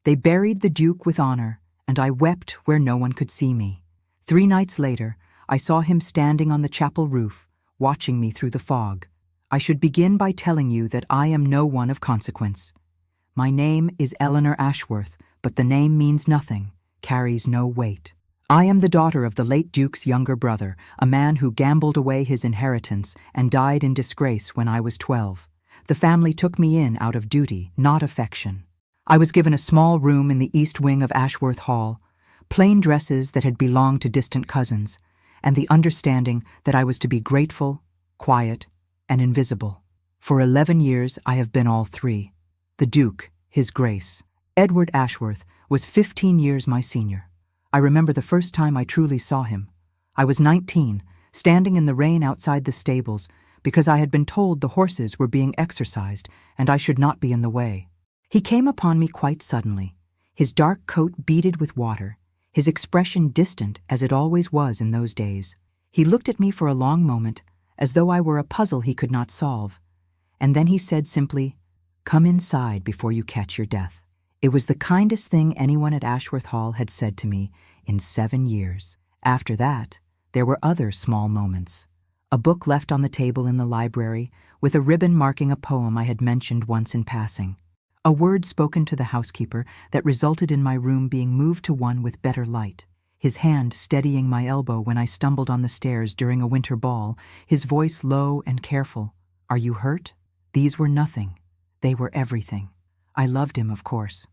They buried the Duke with honor, and I wept where no one could see me. 3 nights later, I saw him standing on the chapel roof, watching me through the fog. I should begin by telling you that I am no one of consequence. My name is Eleanor Ashworth, but the name means nothing, carries no weight. I am the daughter of the late Duke's younger brother, a man who gambled away his inheritance and died in disgrace when I was 12. The family took me in out of duty, not affection. I was given a small room in the east wing of Ashworth Hall, plain dresses that had belonged to distant cousins, and the understanding that I was to be grateful, quiet, and invisible. For 11 years I have been all three. The Duke, His Grace, Edward Ashworth, was 15 years my senior. I remember the first time I truly saw him. I was 19, standing in the rain outside the stables, because I had been told the horses were being exercised and I should not be in the way. He came upon me quite suddenly, his dark coat beaded with water, his expression distant as it always was in those days. He looked at me for a long moment, as though I were a puzzle he could not solve, and then he said simply, "Come inside before you catch your death." It was the kindest thing anyone at Ashworth Hall had said to me in 7 years. After that, there were other small moments. A book left on the table in the library, with a ribbon marking a poem I had mentioned once in passing. A word spoken to the housekeeper that resulted in my room being moved to one with better light. His hand steadying my elbow when I stumbled on the stairs during a winter ball, his voice low and careful. "Are you hurt?" These were nothing. They were everything. I loved him, of course.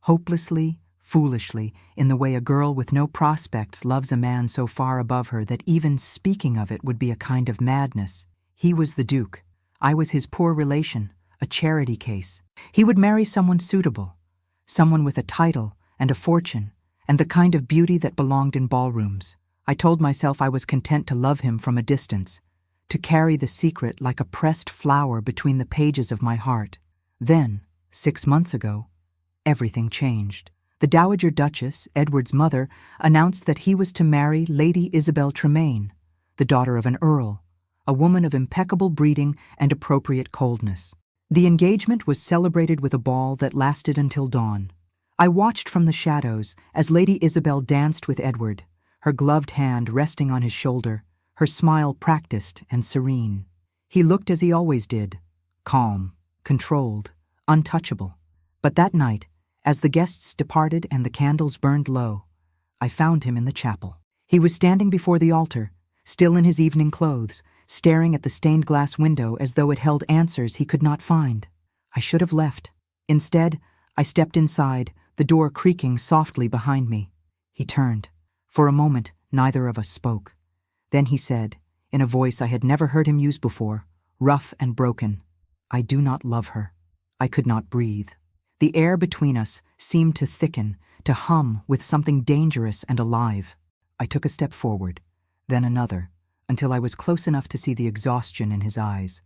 Hopelessly, foolishly, in the way a girl with no prospects loves a man so far above her that even speaking of it would be a kind of madness. He was the Duke. I was his poor relation, a charity case. He would marry someone suitable, someone with a title and a fortune, and the kind of beauty that belonged in ballrooms. I told myself I was content to love him from a distance, to carry the secret like a pressed flower between the pages of my heart. Then, 6 months ago, everything changed. The Dowager Duchess, Edward's mother, announced that he was to marry Lady Isabel Tremaine, the daughter of an earl, a woman of impeccable breeding and appropriate coldness. The engagement was celebrated with a ball that lasted until dawn. I watched from the shadows as Lady Isabel danced with Edward, her gloved hand resting on his shoulder, her smile practiced and serene. He looked as he always did, calm, controlled, untouchable. But that night, as the guests departed and the candles burned low, I found him in the chapel. He was standing before the altar, still in his evening clothes, staring at the stained glass window as though it held answers he could not find. I should have left. Instead, I stepped inside, the door creaking softly behind me. He turned. For a moment, neither of us spoke. Then he said, in a voice I had never heard him use before, rough and broken, "I do not love her." I could not breathe. The air between us seemed to thicken, to hum with something dangerous and alive. I took a step forward, then another, until I was close enough to see the exhaustion in his eyes,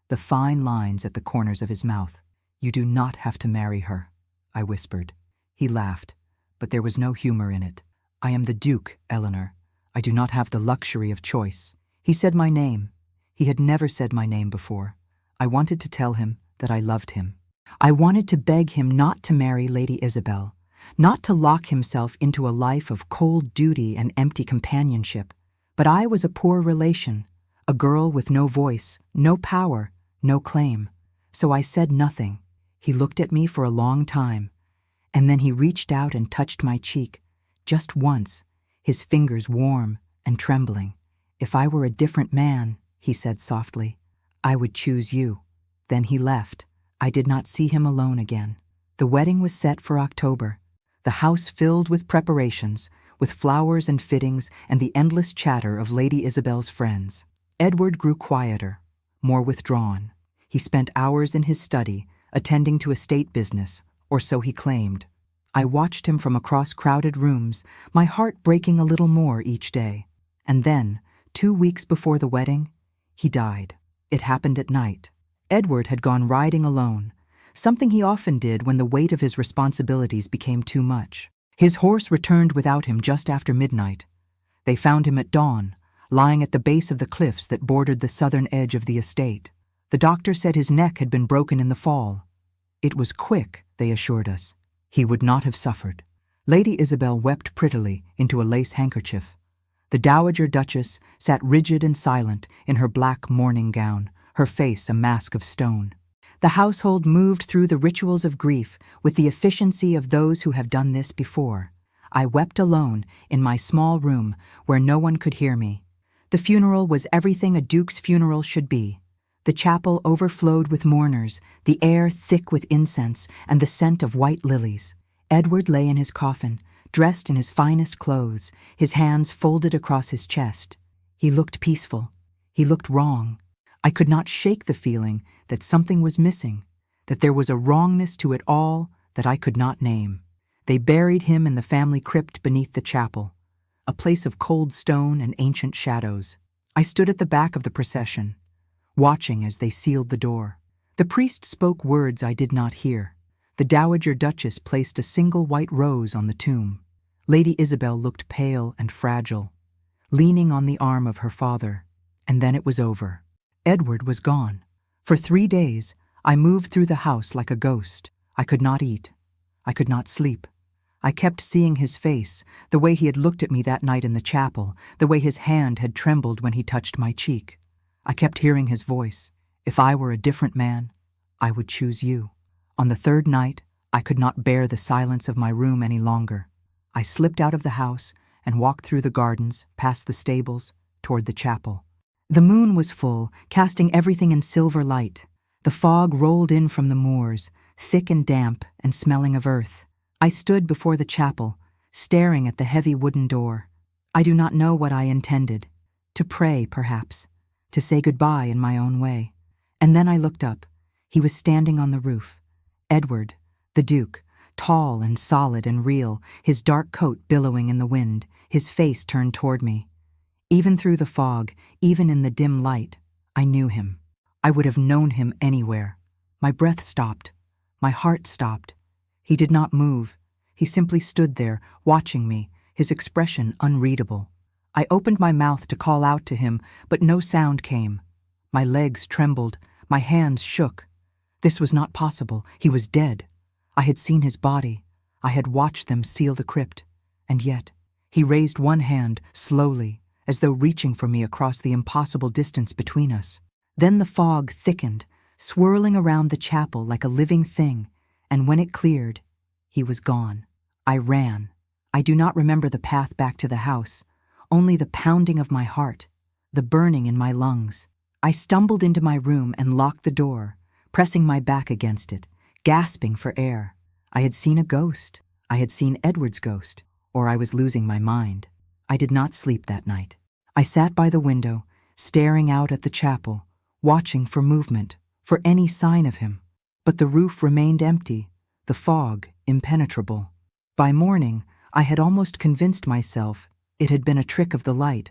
the fine lines at the corners of his mouth. "You do not have to marry her," I whispered. He laughed, but there was no humor in it. "I am the Duke, Eleanor. I do not have the luxury of choice." He said my name. He had never said my name before. I wanted to tell him that I loved him. I wanted to beg him not to marry Lady Isabel, not to lock himself into a life of cold duty and empty companionship. But I was a poor relation, a girl with no voice, no power, no claim. So I said nothing. He looked at me for a long time, and then he reached out and touched my cheek, just once, his fingers warm and trembling. "If I were a different man," he said softly, "I would choose you." Then he left. I did not see him alone again. The wedding was set for October, the house filled with preparations, with flowers and fittings and the endless chatter of Lady Isabel's friends. Edward grew quieter, more withdrawn. He spent hours in his study, attending to estate business, or so he claimed. I watched him from across crowded rooms, my heart breaking a little more each day. And then, 2 weeks before the wedding, he died. It happened at night. Edward had gone riding alone, something he often did when the weight of his responsibilities became too much. His horse returned without him just after midnight. They found him at dawn, lying at the base of the cliffs that bordered the southern edge of the estate. The doctor said his neck had been broken in the fall. It was quick, they assured us. he would not have suffered. Lady Isabel wept prettily into a lace handkerchief. The Dowager Duchess sat rigid and silent in her black mourning gown, her face a mask of stone. The household moved through the rituals of grief with the efficiency of those who have done this before. I wept alone in my small room where no one could hear me. The funeral was everything a duke's funeral should be. The chapel overflowed with mourners, the air thick with incense and the scent of white lilies. Edward lay in his coffin, dressed in his finest clothes, his hands folded across his chest. He looked peaceful. He looked wrong. I could not shake the feeling that something was missing, that there was a wrongness to it all that I could not name. They buried him in the family crypt beneath the chapel, a place of cold stone and ancient shadows. I stood at the back of the procession, watching as they sealed the door. The priest spoke words I did not hear. The Dowager Duchess placed a single white rose on the tomb. Lady Isabel looked pale and fragile, leaning on the arm of her father, and then it was over. Edward was gone. For 3 days, I moved through the house like a ghost. I could not eat. I could not sleep. I kept seeing his face, the way he had looked at me that night in the chapel, the way his hand had trembled when he touched my cheek. I kept hearing his voice. If I were a different man, I would choose you. On the 3rd night, I could not bear the silence of my room any longer. I slipped out of the house and walked through the gardens, past the stables, toward the chapel. The moon was full, casting everything in silver light. The fog rolled in from the moors, thick and damp and smelling of earth. I stood before the chapel, staring at the heavy wooden door. I do not know what I intended. To pray, perhaps. To say goodbye in my own way. And then I looked up. He was standing on the roof. Edward, the Duke, tall and solid and real, his dark coat billowing in the wind, his face turned toward me. Even through the fog, even in the dim light, I knew him. I would have known him anywhere. My breath stopped. My heart stopped. He did not move. He simply stood there, watching me, his expression unreadable. I opened my mouth to call out to him, but no sound came. My legs trembled. My hands shook. This was not possible. He was dead. I had seen his body. I had watched them seal the crypt. And yet, he raised one hand, slowly, as though reaching for me across the impossible distance between us. Then the fog thickened, swirling around the chapel like a living thing, and when it cleared, he was gone. I ran. I do not remember the path back to the house, only the pounding of my heart, the burning in my lungs. I stumbled into my room and locked the door, pressing my back against it, gasping for air. I had seen a ghost. I had seen Edward's ghost, or I was losing my mind. I did not sleep that night. I sat by the window, staring out at the chapel, watching for movement, for any sign of him. But the roof remained empty, the fog impenetrable. By morning, I had almost convinced myself it had been a trick of the light,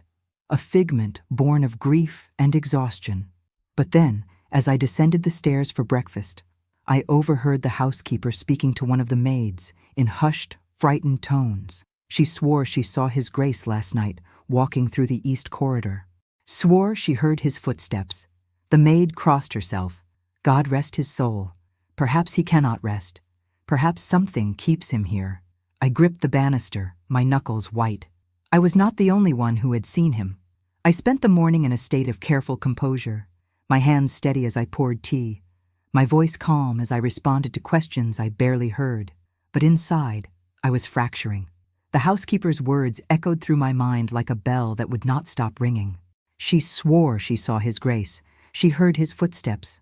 a figment born of grief and exhaustion. But then, as I descended the stairs for breakfast, I overheard the housekeeper speaking to one of the maids in hushed, frightened tones. She swore she saw His Grace last night, walking through the east corridor. Swore she heard his footsteps. The maid crossed herself. God rest his soul. Perhaps he cannot rest. Perhaps something keeps him here. I gripped the banister, my knuckles white. I was not the only one who had seen him. I spent the morning in a state of careful composure, my hands steady as I poured tea, my voice calm as I responded to questions I barely heard. But inside, I was fracturing. The housekeeper's words echoed through my mind like a bell that would not stop ringing. She swore she saw His Grace. She heard his footsteps.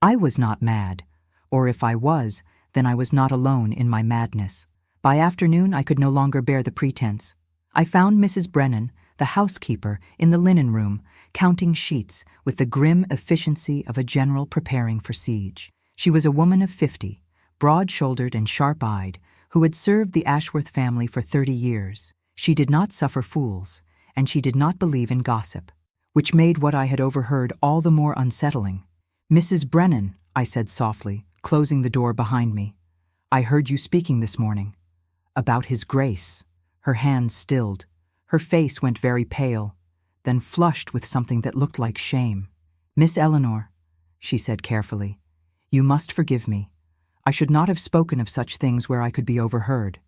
I was not mad, or if I was, then I was not alone in my madness. By afternoon, I could no longer bear the pretense. I found Mrs. Brennan, the housekeeper, in the linen room, counting sheets with the grim efficiency of a general preparing for siege. She was a woman of 50, broad-shouldered and sharp-eyed, who had served the Ashworth family for 30 years. She did not suffer fools, and she did not believe in gossip, which made what I had overheard all the more unsettling. "Mrs. Brennan," I said softly, closing the door behind me, "I heard you speaking this morning. About His Grace." Her hands stilled. Her face went very pale, then flushed with something that looked like shame. "Miss Eleanor," she said carefully, "you must forgive me. I should not have spoken of such things where I could be overheard.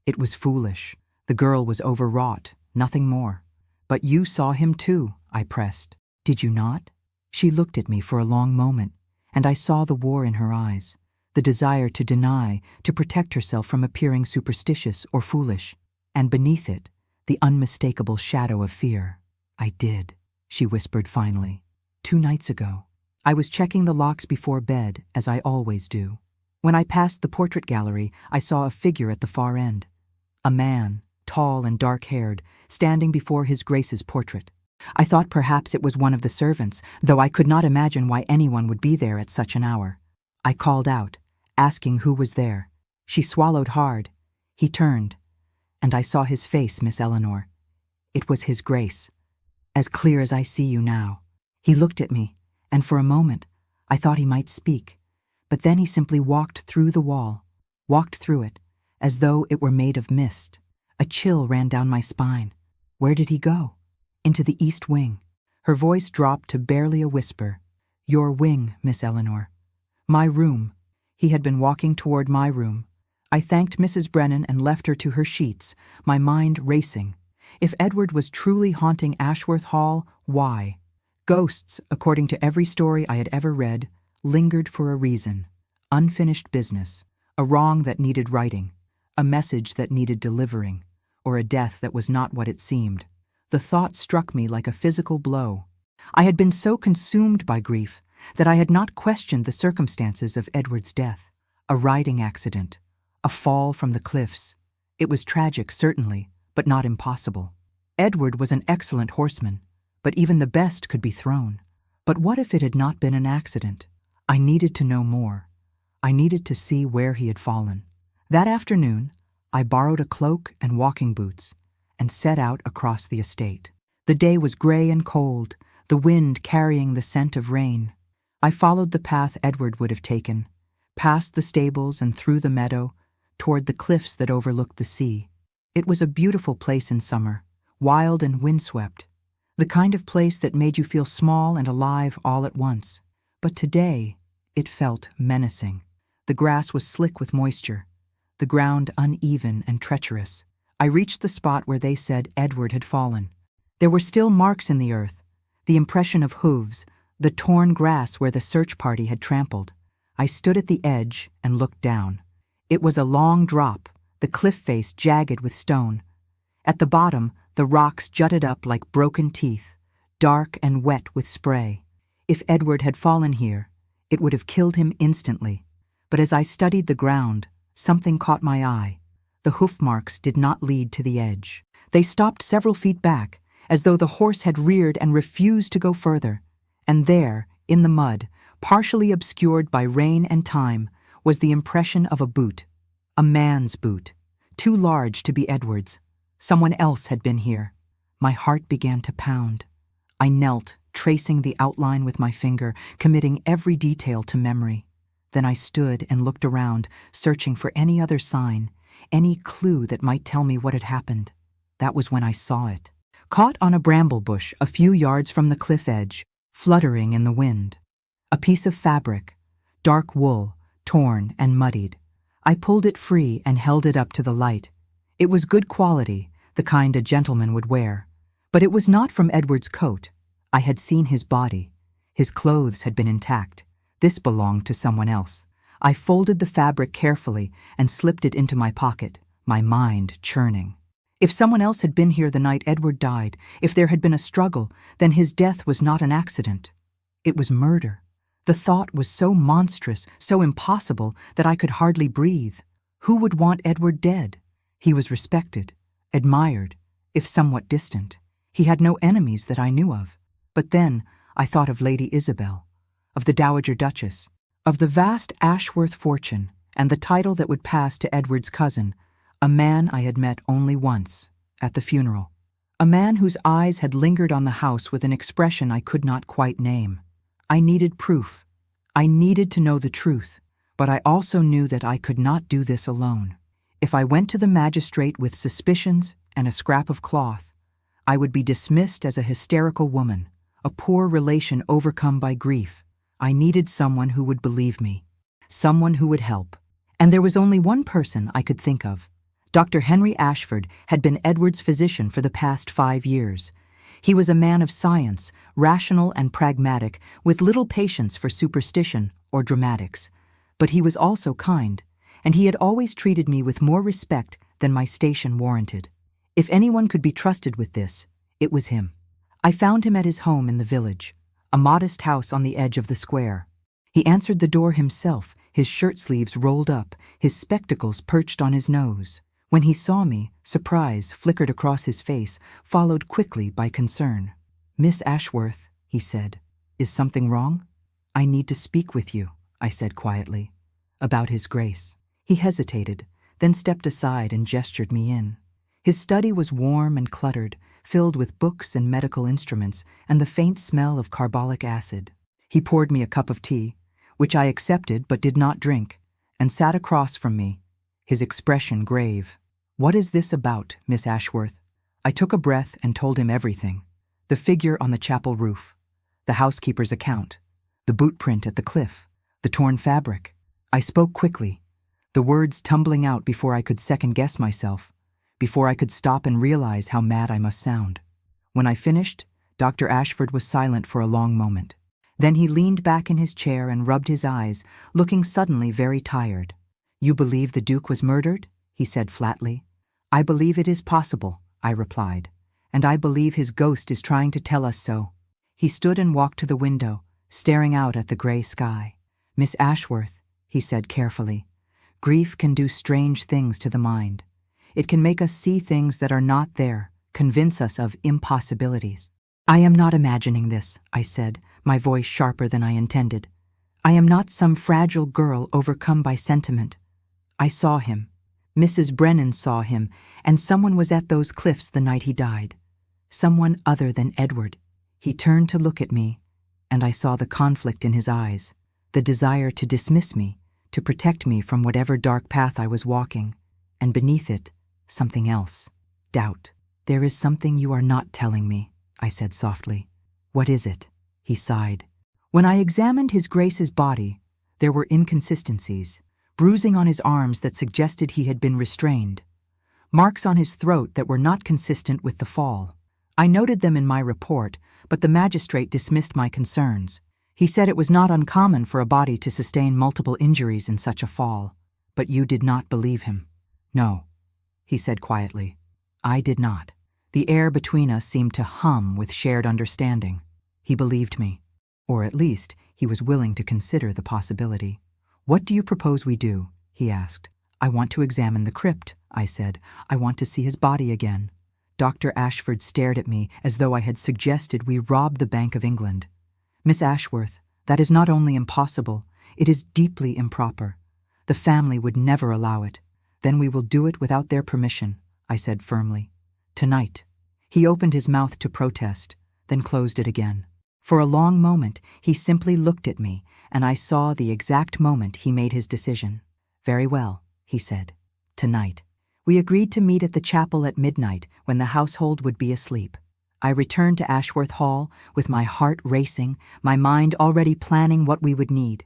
It was foolish. The girl was overwrought, nothing more. But you saw him too, I pressed. Did you not? She looked at me for a long moment, and I saw the war in her eyes, the desire to deny, to protect herself from appearing superstitious or foolish, and beneath it, the unmistakable shadow of fear. I did, she whispered finally. 2 nights ago. I was checking the locks before bed, as I always do. When I passed the portrait gallery, I saw a figure at the far end. A man, tall and dark-haired, standing before His Grace's portrait. I thought perhaps it was one of the servants, though I could not imagine why anyone would be there at such an hour. I called out, asking who was there. She swallowed hard. He turned, and I saw his face, Miss Eleanor. It was His Grace, as clear as I see you now. He looked at me, and for a moment, I thought he might speak, but then he simply walked through the wall, walked through it, as though it were made of mist. A chill ran down my spine. Where did he go? Into the east wing. Her voice dropped to barely a whisper. Your wing, Miss Eleanor. My room. He had been walking toward my room. I thanked Mrs. Brennan and left her to her sheets, my mind racing. If Edward was truly haunting Ashworth Hall, why? Ghosts, according to every story I had ever read, lingered for a reason. Unfinished business, a wrong that needed righting, a message that needed delivering, or a death that was not what it seemed. The thought struck me like a physical blow. I had been so consumed by grief that I had not questioned the circumstances of Edward's death. A riding accident, a fall from the cliffs. It was tragic, certainly, but not impossible. Edward was an excellent horseman, but even the best could be thrown. But what if it had not been an accident? I needed to know more. I needed to see where he had fallen. That afternoon, I borrowed a cloak and walking boots and set out across the estate. The day was gray and cold, the wind carrying the scent of rain. I followed the path Edward would have taken, past the stables and through the meadow, toward the cliffs that overlooked the sea. It was a beautiful place in summer, wild and windswept, the kind of place that made you feel small and alive all at once. But today, it felt menacing. The grass was slick with moisture, the ground uneven and treacherous. I reached the spot where they said Edward had fallen. There were still marks in the earth, the impression of hooves, the torn grass where the search party had trampled. I stood at the edge and looked down. It was a long drop, the cliff face jagged with stone. At the bottom, the rocks jutted up like broken teeth, dark and wet with spray. If Edward had fallen here, it would have killed him instantly. But as I studied the ground, something caught my eye. The hoof marks did not lead to the edge. They stopped several feet back, as though the horse had reared and refused to go further. And there, in the mud, partially obscured by rain and time, was the impression of a boot. A man's boot, too large to be Edward's. Someone else had been here. My heart began to pound. I knelt, tracing the outline with my finger, committing every detail to memory. Then I stood and looked around, searching for any other sign, any clue that might tell me what had happened. That was when I saw it. Caught on a bramble bush a few yards from the cliff edge, fluttering in the wind. A piece of fabric, dark wool, torn and muddied. I pulled it free and held it up to the light. It was good quality, the kind a gentleman would wear. But it was not from Edward's coat. I had seen his body. His clothes had been intact. This belonged to someone else. I folded the fabric carefully and slipped it into my pocket, my mind churning. If someone else had been here the night Edward died, if there had been a struggle, then his death was not an accident. It was murder. The thought was so monstrous, so impossible, that I could hardly breathe. Who would want Edward dead? He was respected, admired, if somewhat distant. He had no enemies that I knew of. But then I thought of Lady Isabel, of the Dowager Duchess, of the vast Ashworth fortune, and the title that would pass to Edward's cousin, a man I had met only once, at the funeral. A man whose eyes had lingered on the house with an expression I could not quite name. I needed proof. I needed to know the truth, but I also knew that I could not do this alone. If I went to the magistrate with suspicions and a scrap of cloth, I would be dismissed as a hysterical woman, a poor relation overcome by grief. I needed someone who would believe me, someone who would help. And there was only one person I could think of. Dr. Henry Ashford had been Edward's physician for the past 5 years. He was a man of science, rational and pragmatic, with little patience for superstition or dramatics. But he was also kind, and he had always treated me with more respect than my station warranted. If anyone could be trusted with this, it was him. I found him at his home in the village, a modest house on the edge of the square. He answered the door himself, his shirt sleeves rolled up, his spectacles perched on his nose. When he saw me, surprise flickered across his face, followed quickly by concern. "Miss Ashworth," he said, "is something wrong?" "I need to speak with you," I said quietly. "About His Grace." He hesitated, then stepped aside and gestured me in. His study was warm and cluttered, filled with books and medical instruments and the faint smell of carbolic acid. He poured me a cup of tea, which I accepted but did not drink, and sat across from me, his expression grave. "What is this about, Miss Ashworth?" I took a breath and told him everything. The figure on the chapel roof, the housekeeper's account, the boot print at the cliff, the torn fabric. I spoke quickly, the words tumbling out before I could second-guess myself, before I could stop and realize how mad I must sound. When I finished, Dr. Ashford was silent for a long moment. Then he leaned back in his chair and rubbed his eyes, looking suddenly very tired. "You believe the Duke was murdered?" he said flatly. "I believe it is possible," I replied, "and I believe his ghost is trying to tell us so." He stood and walked to the window, staring out at the gray sky. "Miss Ashworth," he said carefully, "grief can do strange things to the mind. It can make us see things that are not there, convince us of impossibilities." "I am not imagining this," I said, my voice sharper than I intended. "I am not some fragile girl overcome by sentiment. I saw him. Mrs. Brennan saw him, and someone was at those cliffs the night he died. Someone other than Edward." He turned to look at me, and I saw the conflict in his eyes, the desire to dismiss me, to protect me from whatever dark path I was walking, and beneath it, something else. Doubt. "There is something you are not telling me," I said softly. "What is it?" He sighed. "When I examined His Grace's body, there were inconsistencies, bruising on his arms that suggested he had been restrained, marks on his throat that were not consistent with the fall. I noted them in my report, but the magistrate dismissed my concerns. He said it was not uncommon for a body to sustain multiple injuries in such a fall. But you did not believe him." "No," he said quietly. "I did not." The air between us seemed to hum with shared understanding. He believed me, or at least he was willing to consider the possibility. "What do you propose we do?" he asked. "I want to examine the crypt," I said. "I want to see his body again." Dr. Ashford stared at me as though I had suggested we rob the Bank of England. "Miss Ashworth, that is not only impossible, it is deeply improper. The family would never allow it. Then we will do it without their permission," I said firmly. "Tonight." He opened his mouth to protest, then closed it again. For a long moment, he simply looked at me, and I saw the exact moment he made his decision. "Very well," he said. "Tonight." We agreed to meet at the chapel at midnight when the household would be asleep. I returned to Ashworth Hall with my heart racing, my mind already planning what we would need.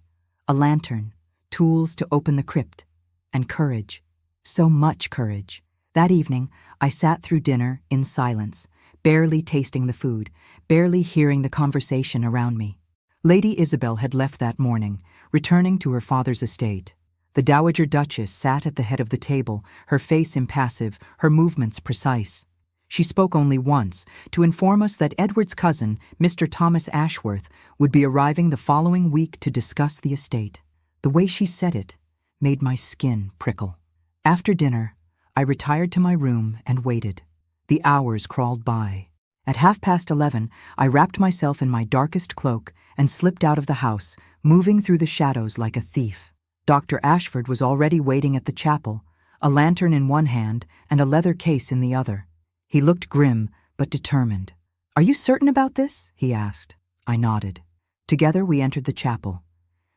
A lantern, tools to open the crypt, and courage. So much courage. That evening, I sat through dinner in silence, barely tasting the food, barely hearing the conversation around me. Lady Isabel had left that morning, returning to her father's estate. The Dowager Duchess sat at the head of the table, her face impassive, her movements precise. She spoke only once, to inform us that Edward's cousin, Mr. Thomas Ashworth, would be arriving the following week to discuss the estate. The way she said it made my skin prickle. After dinner, I retired to my room and waited. The hours crawled by. At 11:30, I wrapped myself in my darkest cloak and slipped out of the house, moving through the shadows like a thief. Dr. Ashford was already waiting at the chapel, a lantern in one hand and a leather case in the other. He looked grim but determined. "Are you certain about this?" he asked. I nodded. Together we entered the chapel.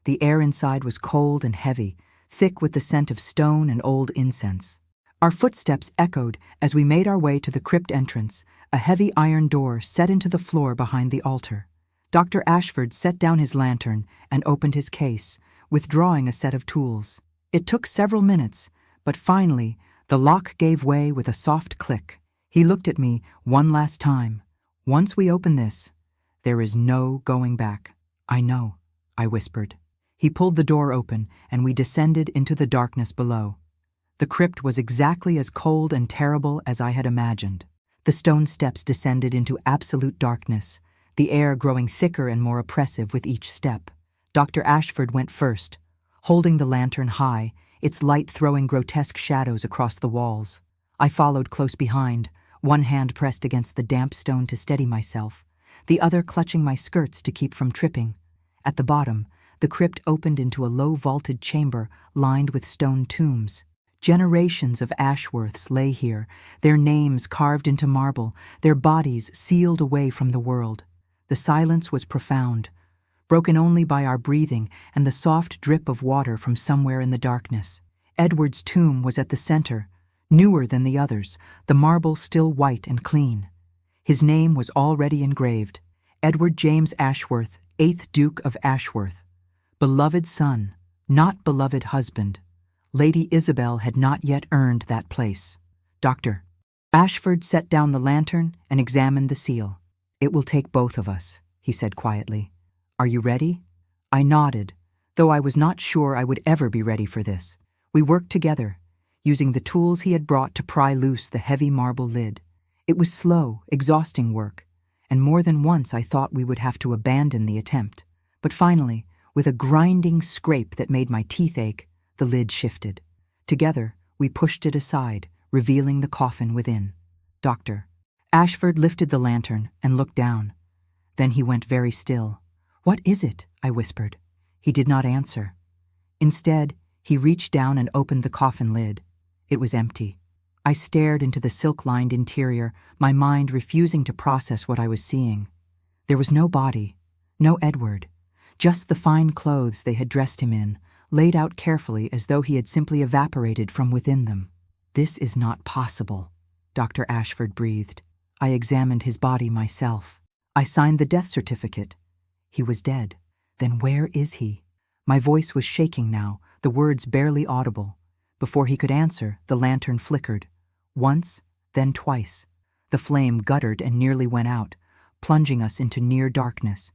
The air inside was cold and heavy, thick with the scent of stone and old incense. Our footsteps echoed as we made our way to the crypt entrance, a heavy iron door set into the floor behind the altar. Dr. Ashford set down his lantern and opened his case, withdrawing a set of tools. It took several minutes, but finally, the lock gave way with a soft click. He looked at me one last time. Once we open this, there is no going back. I know, I whispered. He pulled the door open, and we descended into the darkness below. The crypt was exactly as cold and terrible as I had imagined. The stone steps descended into absolute darkness, the air growing thicker and more oppressive with each step. Dr. Ashford went first, holding the lantern high, its light throwing grotesque shadows across the walls. I followed close behind, one hand pressed against the damp stone to steady myself, the other clutching my skirts to keep from tripping. At the bottom, the crypt opened into a low vaulted chamber lined with stone tombs. Generations of Ashworths lay here, their names carved into marble, their bodies sealed away from the world. The silence was profound, broken only by our breathing and the soft drip of water from somewhere in the darkness. Edward's tomb was at the center, newer than the others, the marble still white and clean. His name was already engraved: Edward James Ashworth, 8th Duke of Ashworth. Beloved son, not beloved husband. Lady Isabel had not yet earned that place. Dr. Ashford set down the lantern and examined the seal. "It will take both of us," he said quietly. "Are you ready?" I nodded, though I was not sure I would ever be ready for this. We worked together, using the tools he had brought to pry loose the heavy marble lid. It was slow, exhausting work, and more than once I thought we would have to abandon the attempt. But finally, with a grinding scrape that made my teeth ache, the lid shifted. Together, we pushed it aside, revealing the coffin within. Dr. Ashford lifted the lantern and looked down. Then he went very still. "What is it?" I whispered. He did not answer. Instead, he reached down and opened the coffin lid. It was empty. I stared into the silk-lined interior, my mind refusing to process what I was seeing. There was no body, no Edward, just the fine clothes they had dressed him in, laid out carefully as though he had simply evaporated from within them. "This is not possible," Dr. Ashford breathed. I examined his body myself. I signed the death certificate. He was dead. Then where is he? My voice was shaking now, the words barely audible. Before he could answer, the lantern flickered. Once, then twice. The flame guttered and nearly went out, plunging us into near darkness.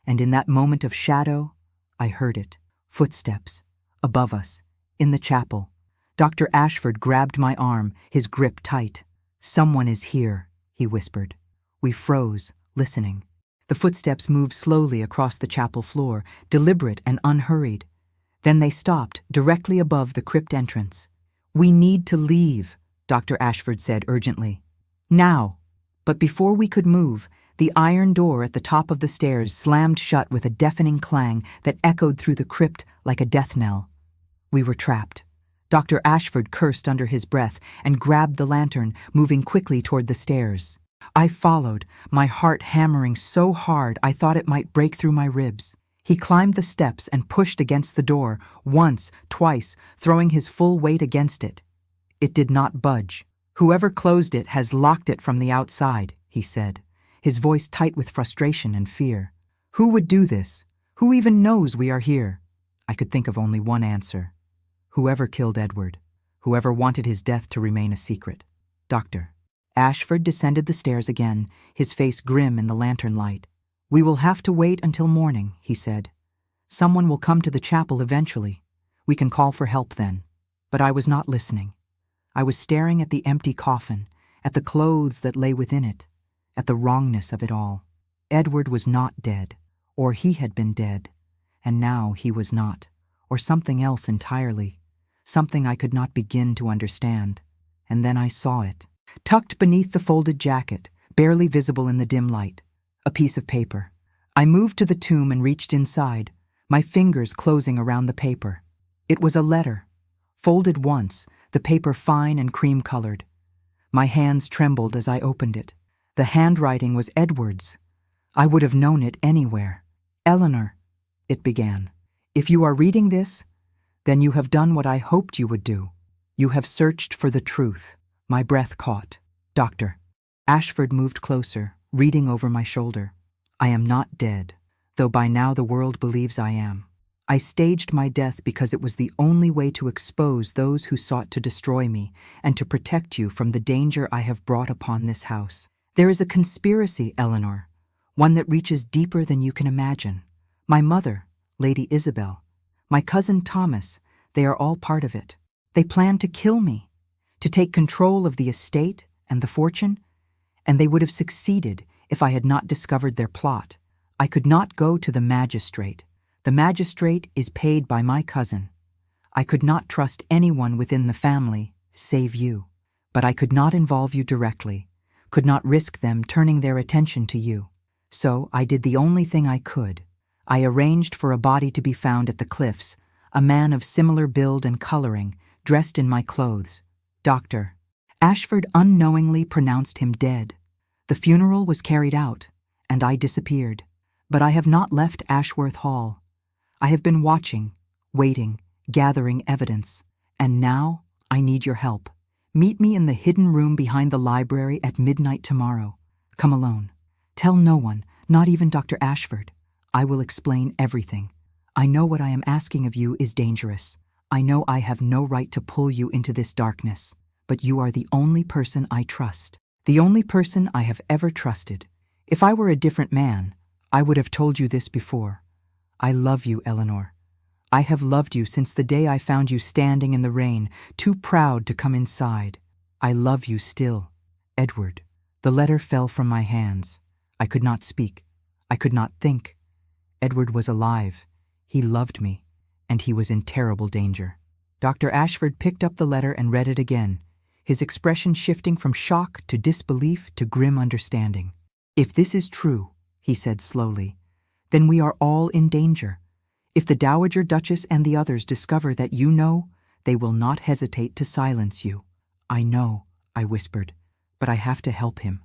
And in that moment of shadow, I heard it. Footsteps, above us, in the chapel. Dr. Ashford grabbed my arm, his grip tight. "Someone is here," he whispered. We froze, listening. The footsteps moved slowly across the chapel floor, deliberate and unhurried. Then they stopped, directly above the crypt entrance. "We need to leave," Dr. Ashford said urgently. "Now." But before we could move, the iron door at the top of the stairs slammed shut with a deafening clang that echoed through the crypt like a death knell. We were trapped. Dr. Ashford cursed under his breath and grabbed the lantern, moving quickly toward the stairs. I followed, my heart hammering so hard I thought it might break through my ribs. He climbed the steps and pushed against the door, once, twice, throwing his full weight against it. It did not budge. "Whoever closed it has locked it from the outside," he said, his voice tight with frustration and fear. "Who would do this? Who even knows we are here?" I could think of only one answer. Whoever killed Edward. Whoever wanted his death to remain a secret. Dr. Ashford descended the stairs again, his face grim in the lantern light. "We will have to wait until morning," he said. "Someone will come to the chapel eventually. We can call for help then." But I was not listening. I was staring at the empty coffin, at the clothes that lay within it, at the wrongness of it all. Edward was not dead, or he had been dead, and now he was not, or something else entirely, something I could not begin to understand. And then I saw it. Tucked beneath the folded jacket, barely visible in the dim light, a piece of paper. I moved to the tomb and reached inside, my fingers closing around the paper. It was a letter, folded once, the paper fine and cream-colored. My hands trembled as I opened it. The handwriting was Edward's. I would have known it anywhere. "Eleanor," it began, "if you are reading this, then you have done what I hoped you would do. You have searched for the truth." My breath caught. Dr. Ashford moved closer, reading over my shoulder. "I am not dead, though by now the world believes I am. I staged my death because it was the only way to expose those who sought to destroy me and to protect you from the danger I have brought upon this house. There is a conspiracy, Eleanor, one that reaches deeper than you can imagine. My mother, Lady Isabel, my cousin Thomas, they are all part of it. They plan to kill me, to take control of the estate and the fortune, and they would have succeeded if I had not discovered their plot. I could not go to the magistrate. The magistrate is paid by my cousin. I could not trust anyone within the family, save you. But I could not involve you directly, could not risk them turning their attention to you. So I did the only thing I could. I arranged for a body to be found at the cliffs, a man of similar build and coloring, dressed in my clothes. Dr. Ashford unknowingly pronounced him dead. The funeral was carried out, and I disappeared. But I have not left Ashworth Hall. I have been watching, waiting, gathering evidence, and now I need your help. Meet me in the hidden room behind the library at midnight tomorrow. Come alone. Tell no one, not even Dr. Ashford. I will explain everything. I know what I am asking of you is dangerous. I know I have no right to pull you into this darkness, but you are the only person I trust, the only person I have ever trusted. If I were a different man, I would have told you this before. I love you, Eleanor. I have loved you since the day I found you standing in the rain, too proud to come inside. I love you still. Edward. The letter fell from my hands. I could not speak. I could not think. Edward was alive. He loved me, and he was in terrible danger. Dr. Ashford picked up the letter and read it again, his expression shifting from shock to disbelief to grim understanding. If this is true, he said slowly, then we are all in danger. If the Dowager Duchess and the others discover that you know, they will not hesitate to silence you. I know, I whispered, but I have to help him.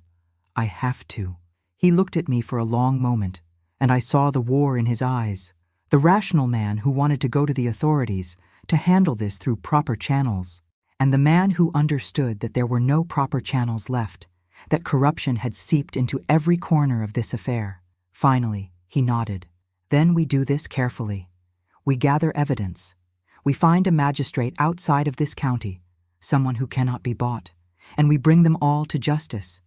I have to. He looked at me for a long moment, and I saw the war in his eyes. The rational man who wanted to go to the authorities, to handle this through proper channels, and the man who understood that there were no proper channels left, that corruption had seeped into every corner of this affair. Finally, he nodded. Then we do this carefully. We gather evidence. We find a magistrate outside of this county, someone who cannot be bought, and we bring them all to justice.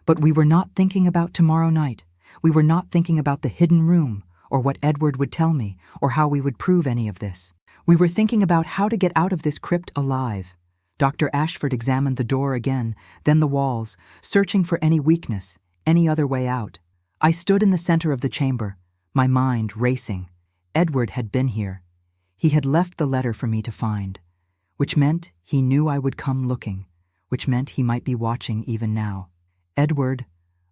But we were not thinking about tomorrow night. We were not thinking about the hidden room, or what Edward would tell me, or how we would prove any of this. We were thinking about how to get out of this crypt alive. Dr. Ashford examined the door again, then the walls, searching for any weakness, any other way out. I stood in the center of the chamber, my mind racing. Edward had been here. He had left the letter for me to find, which meant he knew I would come looking, which meant he might be watching even now. Edward,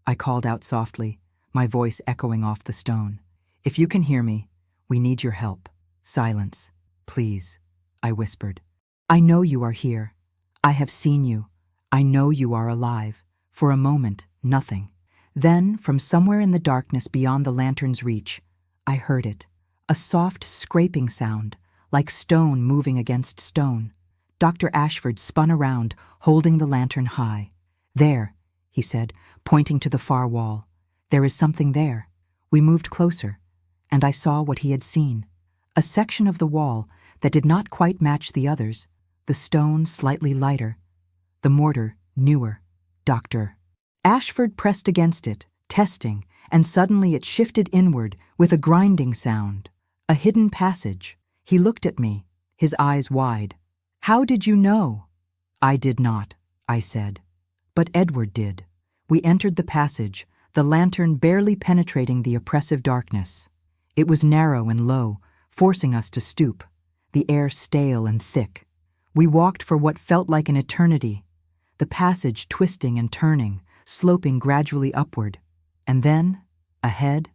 I called out softly, my voice echoing off the stone. If you can hear me, we need your help. Silence, please, I whispered. I know you are here. I have seen you. I know you are alive. For a moment, nothing. Then, from somewhere in the darkness beyond the lantern's reach, I heard it. A soft scraping sound, like stone moving against stone. Dr. Ashford spun around, holding the lantern high. There, he said, pointing to the far wall. There is something there. We moved closer, and I saw what he had seen. A section of the wall that did not quite match the others, the stone slightly lighter, the mortar newer. Dr. Ashford pressed against it, testing, and suddenly it shifted inward with a grinding sound. A hidden passage. He looked at me, his eyes wide. How did you know? I did not, I said. But Edward did. We entered the passage, the lantern barely penetrating the oppressive darkness. It was narrow and low, forcing us to stoop, the air stale and thick. We walked for what felt like an eternity, the passage twisting and turning, sloping gradually upward. And then, ahead,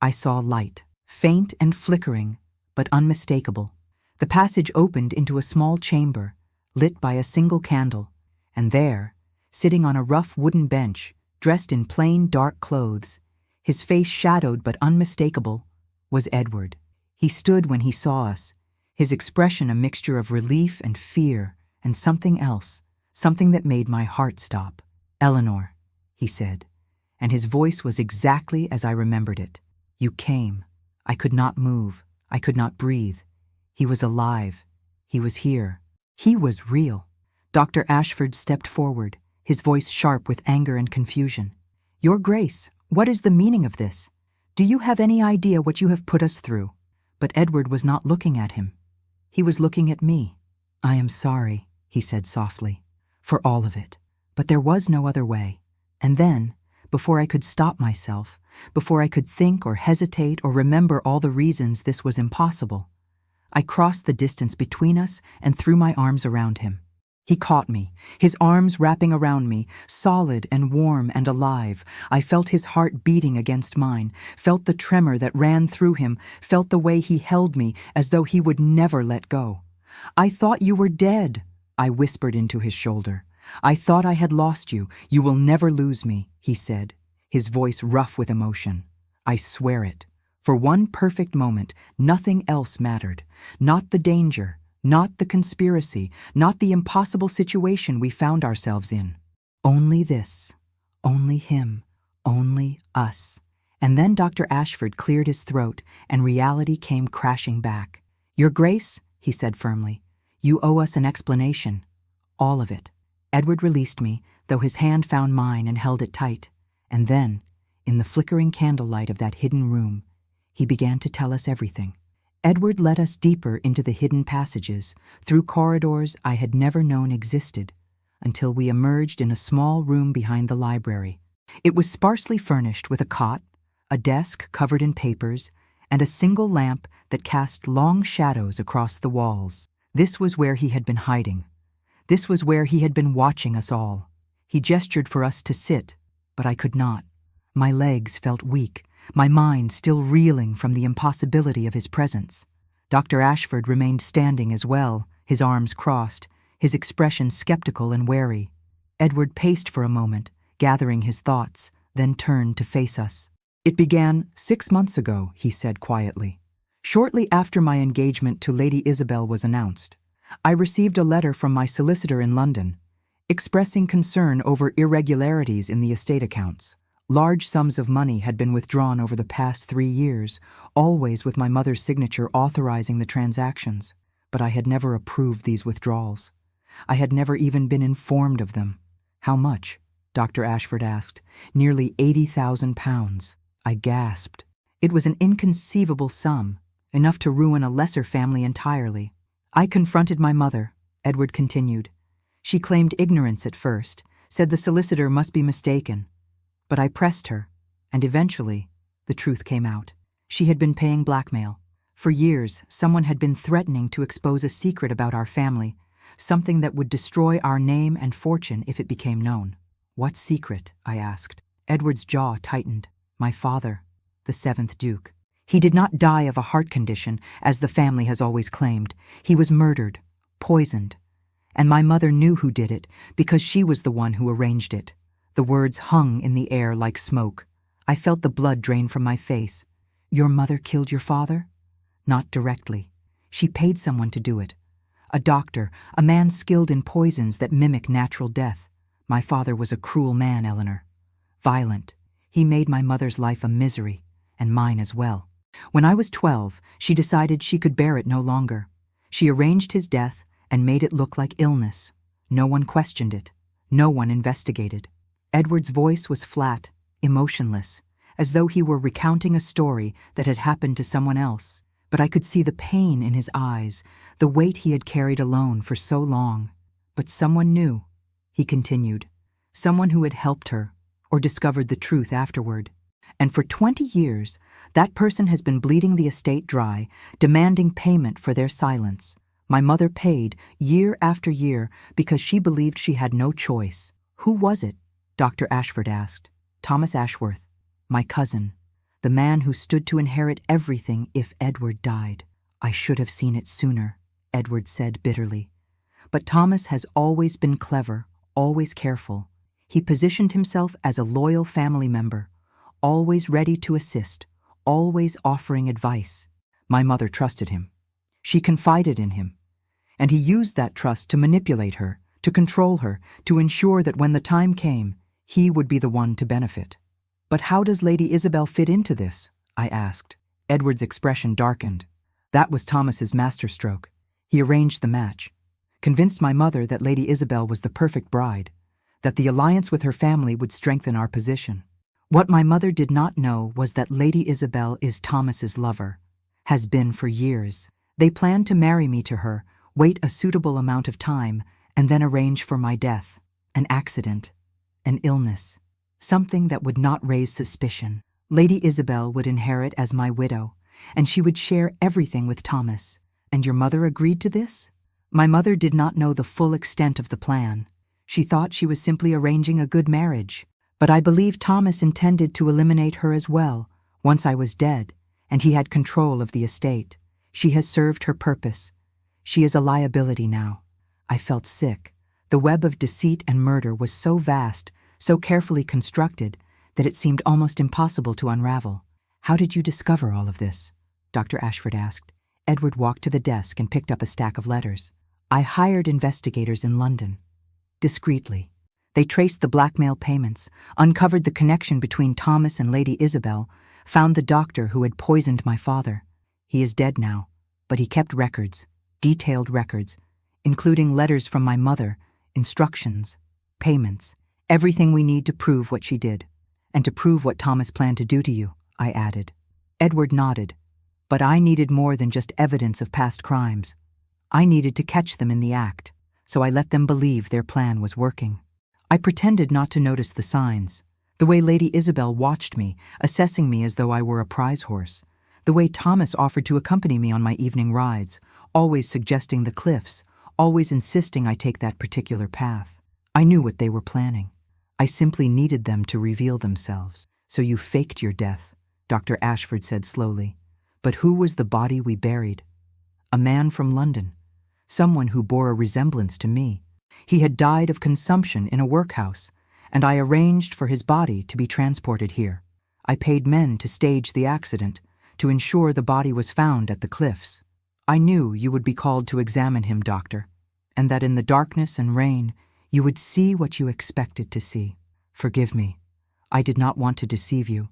I saw light, faint and flickering, but unmistakable. The passage opened into a small chamber, lit by a single candle, and there, sitting on a rough wooden bench, dressed in plain dark clothes, his face shadowed but unmistakable, was Edward. He stood when he saw us, his expression a mixture of relief and fear and something else, something that made my heart stop. Eleanor, he said, and his voice was exactly as I remembered it. You came. I could not move. I could not breathe. He was alive. He was here. He was real. Dr. Ashford stepped forward, his voice sharp with anger and confusion. "Your Grace, what is the meaning of this? Do you have any idea what you have put us through?" But Edward was not looking at him. He was looking at me. "I am sorry," he said softly, "for all of it. But there was no other way." And then, before I could stop myself, before I could think or hesitate or remember all the reasons this was impossible, I crossed the distance between us and threw my arms around him. He caught me, his arms wrapping around me, solid and warm and alive. I felt his heart beating against mine, felt the tremor that ran through him, felt the way he held me as though he would never let go. "I thought you were dead," I whispered into his shoulder. "I thought I had lost you. You will never lose me," he said, his voice rough with emotion. "I swear it." For one perfect moment, nothing else mattered. Not the danger, not the conspiracy, not the impossible situation we found ourselves in. Only this, only him, only us. And then Dr. Ashford cleared his throat and reality came crashing back. "Your Grace," he said firmly, "you owe us an explanation. All of it." Edward released me, though his hand found mine and held it tight. And then, in the flickering candlelight of that hidden room, he began to tell us everything. Edward led us deeper into the hidden passages, through corridors I had never known existed, until we emerged in a small room behind the library. It was sparsely furnished with a cot, a desk covered in papers, and a single lamp that cast long shadows across the walls. This was where he had been hiding. This was where he had been watching us all. He gestured for us to sit, but I could not. My legs felt weak, my mind still reeling from the impossibility of his presence. Dr. Ashford remained standing as well, his arms crossed, his expression skeptical and wary. Edward paced for a moment, gathering his thoughts, then turned to face us. "It began 6 months ago," he said quietly. "Shortly after my engagement to Lady Isabel was announced, I received a letter from my solicitor in London, expressing concern over irregularities in the estate accounts. Large sums of money had been withdrawn over the past 3 years, always with my mother's signature authorizing the transactions, but I had never approved these withdrawals. I had never even been informed of them. "How much?" Dr. Ashford asked. "Nearly £80,000. I gasped. It was an inconceivable sum, enough to ruin a lesser family entirely. "I confronted my mother," Edward continued. "She claimed ignorance at first, said the solicitor must be mistaken. But I pressed her, and eventually, the truth came out. She had been paying blackmail. For years, someone had been threatening to expose a secret about our family, something that would destroy our name and fortune if it became known." "What secret?" I asked. Edward's jaw tightened. "My father, the 7th Duke. He did not die of a heart condition, as the family has always claimed. He was murdered, poisoned. And my mother knew who did it, because she was the one who arranged it." The words hung in the air like smoke. I felt the blood drain from my face. "Your mother killed your father?" "Not directly. She paid someone to do it. A doctor, a man skilled in poisons that mimic natural death. My father was a cruel man, Eleanor. Violent. He made my mother's life a misery, and mine as well. When I was 12, she decided she could bear it no longer. She arranged his death and made it look like illness. No one questioned it. No one investigated." Edward's voice was flat, emotionless, as though he were recounting a story that had happened to someone else. But I could see the pain in his eyes, the weight he had carried alone for so long. "But someone knew," he continued. "Someone who had helped her, or discovered the truth afterward. And for 20 years, that person has been bleeding the estate dry, demanding payment for their silence. My mother paid, year after year, because she believed she had no choice." "Who was it?" Dr. Ashford asked. "Thomas Ashworth, my cousin, the man who stood to inherit everything if Edward died." "I should have seen it sooner," Edward said bitterly. "But Thomas has always been clever, always careful. He positioned himself as a loyal family member, always ready to assist, always offering advice. My mother trusted him. She confided in him. And he used that trust to manipulate her, to control her, to ensure that when the time came, he would be the one to benefit." "But how does Lady Isabel fit into this?" I asked. Edward's expression darkened. That was Thomas's masterstroke. He arranged the match, convinced my mother that Lady Isabel was the perfect bride, that the alliance with her family would strengthen our position. What my mother did not know was that Lady Isabel is Thomas's lover, has been for years. They planned to marry me to her, wait a suitable amount of time, and then arrange for my death. An accident, an illness, something that would not raise suspicion. Lady Isabel would inherit as my widow, and she would share everything with Thomas. And your mother agreed to this? My mother did not know the full extent of the plan. She thought she was simply arranging a good marriage. But I believe Thomas intended to eliminate her as well, once I was dead, and he had control of the estate. She has served her purpose. She is a liability now. I felt sick. The web of deceit and murder was so vast, so carefully constructed, that it seemed almost impossible to unravel. How did you discover all of this? Dr. Ashford asked. Edward walked to the desk and picked up a stack of letters. I hired investigators in London. Discreetly. They traced the blackmail payments, uncovered the connection between Thomas and Lady Isabel, found the doctor who had poisoned my father. He is dead now, but he kept records, detailed records, including letters from my mother, instructions, payments, everything we need to prove what she did, and to prove what Thomas planned to do to you, I added. Edward nodded, but I needed more than just evidence of past crimes. I needed to catch them in the act, so I let them believe their plan was working. I pretended not to notice the signs, the way Lady Isabel watched me, assessing me as though I were a prize horse, the way Thomas offered to accompany me on my evening rides, always suggesting the cliffs, always insisting I take that particular path. I knew what they were planning. I simply needed them to reveal themselves. So you faked your death, Dr. Ashford said slowly. But who was the body we buried? A man from London, someone who bore a resemblance to me. He had died of consumption in a workhouse, and I arranged for his body to be transported here. I paid men to stage the accident, to ensure the body was found at the cliffs. I knew you would be called to examine him, doctor, and that in the darkness and rain you would see what you expected to see. Forgive me. I did not want to deceive you,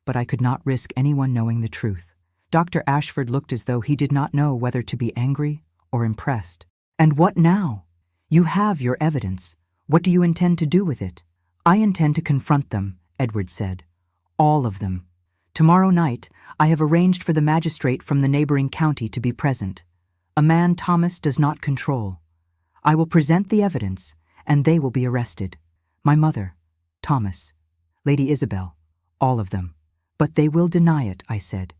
but I could not risk anyone knowing the truth. Dr. Ashford looked as though he did not know whether to be angry or impressed. And what now? You have your evidence. What do you intend to do with it? I intend to confront them, Edward said. All of them. Tomorrow night, I have arranged for the magistrate from the neighboring county to be present. A man Thomas does not control. I will present the evidence, and they will be arrested. My mother, Thomas, Lady Isabel, all of them. But they will deny it, I said.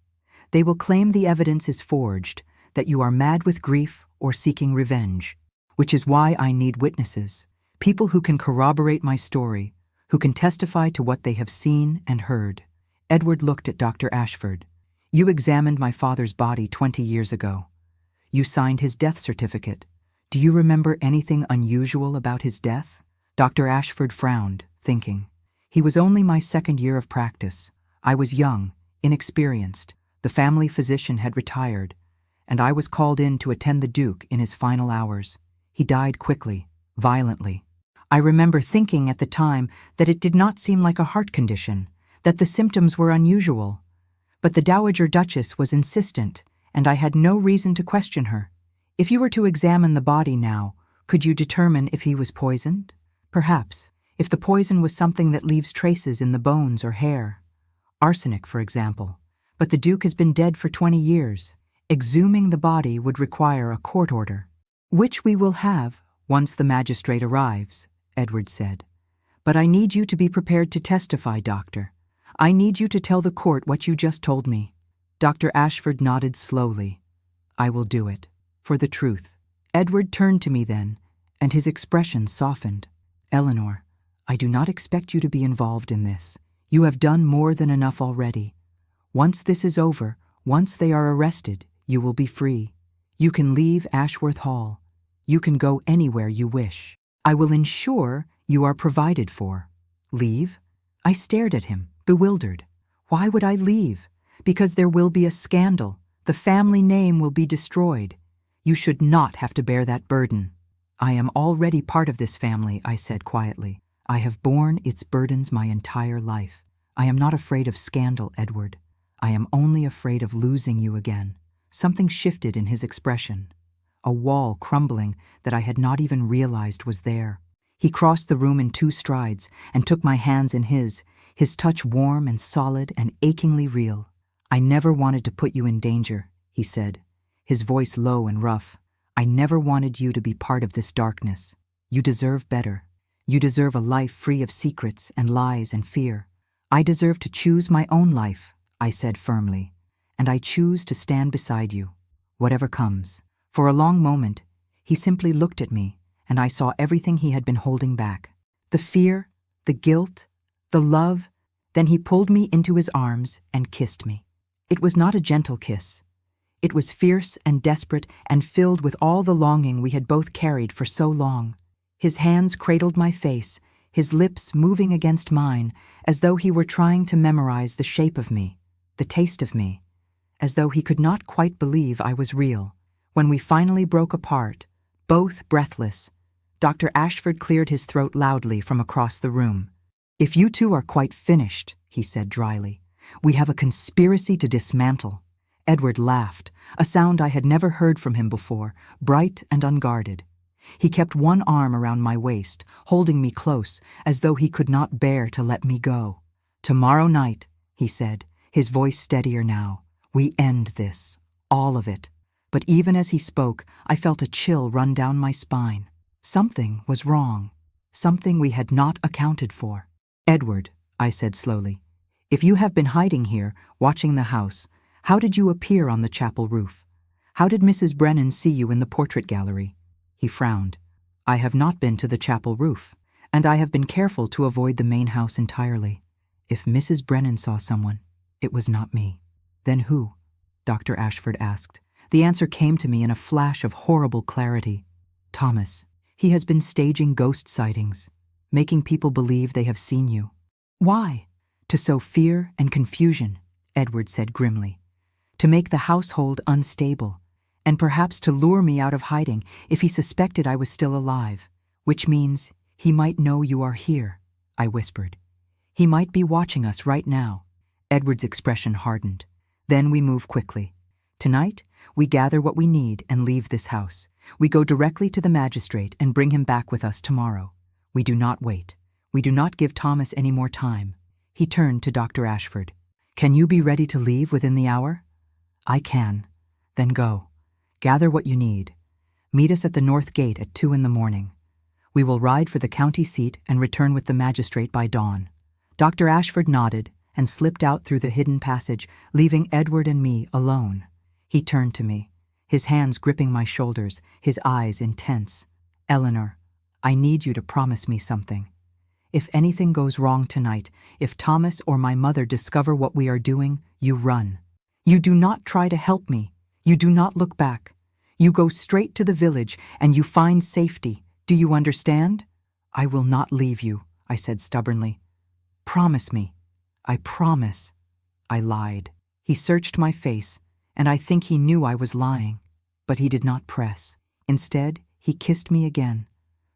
They will claim the evidence is forged, that you are mad with grief or seeking revenge. Which is why I need witnesses, people who can corroborate my story, who can testify to what they have seen and heard. Edward looked at Dr. Ashford. You examined my father's body 20 years ago. You signed his death certificate. Do you remember anything unusual about his death? Dr. Ashford frowned, thinking. He was only my second year of practice. I was young, inexperienced. The family physician had retired, and I was called in to attend the Duke in his final hours. He died quickly, violently. I remember thinking at the time that it did not seem like a heart condition, that the symptoms were unusual. But the Dowager Duchess was insistent, and I had no reason to question her. If you were to examine the body now, could you determine if he was poisoned? Perhaps, if the poison was something that leaves traces in the bones or hair. Arsenic, for example. But the Duke has been dead for 20 years. Exhuming the body would require a court order. Which we will have once the magistrate arrives, Edward said. But I need you to be prepared to testify, Doctor. I need you to tell the court what you just told me. Dr. Ashford nodded slowly. I will do it. For the truth. Edward turned to me then, and his expression softened. Eleanor, I do not expect you to be involved in this. You have done more than enough already. Once this is over, once they are arrested, you will be free. You can leave Ashworth Hall. You can go anywhere you wish. I will ensure you are provided for. Leave? I stared at him, bewildered. Why would I leave? Because there will be a scandal. The family name will be destroyed. You should not have to bear that burden. I am already part of this family, I said quietly. I have borne its burdens my entire life. I am not afraid of scandal, Edward. I am only afraid of losing you again. Something shifted in his expression, a wall crumbling that I had not even realized was there. He crossed the room in 2 strides and took my hands in his touch warm and solid and achingly real. "I never wanted to put you in danger," he said, his voice low and rough. "I never wanted you to be part of this darkness. You deserve better. You deserve a life free of secrets and lies and fear." "I deserve to choose my own life," I said firmly, "and I choose to stand beside you, whatever comes." For a long moment, he simply looked at me, and I saw everything he had been holding back. The fear, the guilt, the love. Then he pulled me into his arms and kissed me. It was not a gentle kiss. It was fierce and desperate and filled with all the longing we had both carried for so long. His hands cradled my face, his lips moving against mine, as though he were trying to memorize the shape of me, the taste of me, as though he could not quite believe I was real. When we finally broke apart, both breathless, Dr. Ashford cleared his throat loudly from across the room. "If you two are quite finished," he said dryly, "we have a conspiracy to dismantle." Edward laughed, a sound I had never heard from him before, bright and unguarded. He kept one arm around my waist, holding me close, as though he could not bear to let me go. "Tomorrow night," he said, his voice steadier now, "we end this, all of it." But even as he spoke, I felt a chill run down my spine. Something was wrong, something we had not accounted for. "Edward," I said slowly, "if you have been hiding here, watching the house, how did you appear on the chapel roof? How did Mrs. Brennan see you in the portrait gallery?" He frowned. "I have not been to the chapel roof, and I have been careful to avoid the main house entirely. If Mrs. Brennan saw someone, it was not me." "Then who?" Dr. Ashford asked. The answer came to me in a flash of horrible clarity. "Thomas. He has been staging ghost sightings, making people believe they have seen you." "Why?" "To sow fear and confusion," Edward said grimly. "To make the household unstable, and perhaps to lure me out of hiding if he suspected I was still alive, which means he might know you are here," I whispered. "He might be watching us right now." Edward's expression hardened. "Then we move quickly. Tonight, we gather what we need and leave this house. We go directly to the magistrate and bring him back with us tomorrow. We do not wait. We do not give Thomas any more time." He turned to Dr. Ashford. "Can you be ready to leave within the hour?" "I can." "Then go. Gather what you need. Meet us at the north gate at 2 a.m. We will ride for the county seat and return with the magistrate by dawn." Dr. Ashford nodded and slipped out through the hidden passage, leaving Edward and me alone. He turned to me, his hands gripping my shoulders, his eyes intense. "Eleanor, I need you to promise me something. If anything goes wrong tonight, if Thomas or my mother discover what we are doing, you run. You do not try to help me. You do not look back. You go straight to the village and you find safety. Do you understand?" "I will not leave you," I said stubbornly. "Promise me." "I promise." I lied. He searched my face, and I think he knew I was lying, but he did not press. Instead, he kissed me again,